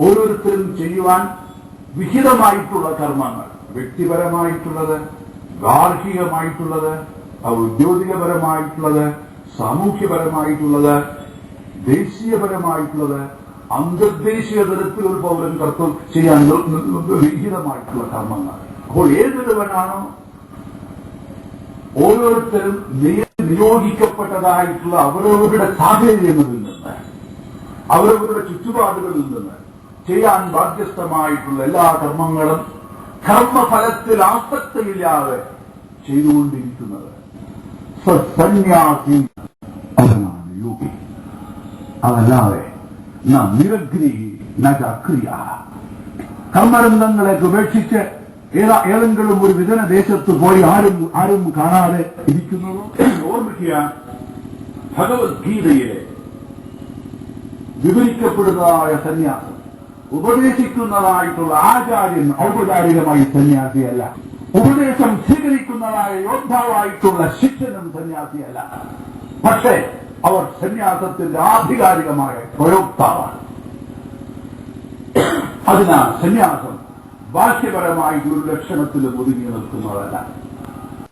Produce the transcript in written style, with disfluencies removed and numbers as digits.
ഓരോരുത്തരും ചെയ്യുവാൻ വിഹിതമായിട്ടുള്ള കർമ്മങ്ങൾ, വ്യക്തിപരമായിട്ടുള്ളത്, ഗാർഹികമായിട്ടുള്ളത്, ഔദ്യോഗികപരമായിട്ടുള്ളത്, സാമൂഹ്യപരമായിട്ടുള്ളത്, ദേശീയപരമായിട്ടുള്ളത്, അന്തർദേശീയ തലത്തിൽ ഒരു പൗരൻ ചെയ്യാൻ വിഹിതമായിട്ടുള്ള കർമ്മങ്ങൾ. അപ്പോൾ ഏതൊരുവനാണോ ഓരോരുത്തരും നിയോഗിക്കപ്പെട്ടതായിട്ടുള്ള അവരവരുടെ സാഹചര്യങ്ങളിൽ നിന്ന്, അവരവരുടെ ചുറ്റുപാടുകളിൽ നിന്ന് ചെയ്യാൻ ബാധ്യസ്ഥമായിട്ടുള്ള എല്ലാ കർമ്മങ്ങളും കർമ്മഫലത്തിൽ ആസക്തിയില്ലാതെ ചെയ്തുകൊണ്ടിരിക്കുന്നത് സന്യാസി അവനാണ് യോഗി. അതല്ലാതെ നിരഗ്നി നക്രിയ കർമ്മരംഗങ്ങളെ ഉപേക്ഷിച്ച് ഏതെങ്കിലും ഒരു വിജന ദേശത്ത് പോയി ആരും കാണാതെ ഇരിക്കുന്നതോ. ഓർമ്മിക്കുക, ഭഗവത്ഗീതയിലെ വിവരിക്കപ്പെടുന്നതായ സന്യാസം, ഉപദേശിക്കുന്നതായിട്ടുള്ള ആചാര്യൻ ഔപചാരികമായി സന്യാസിയല്ല, ഉപദേശം സ്വീകരിക്കുന്നതായ യോദ്ധാവായിട്ടുള്ള ശിഷ്യനും സന്യാസിയല്ല. പക്ഷേ അവർ സന്യാസത്തിന്റെ ആധികാരികമായ പ്രയോക്താവാണ്. അതിനാൽ സന്യാസം ബാഹ്യപരമായിട്ട് ഒരു ലക്ഷണത്തിലും ഒതുങ്ങി നിൽക്കുന്നതല്ല.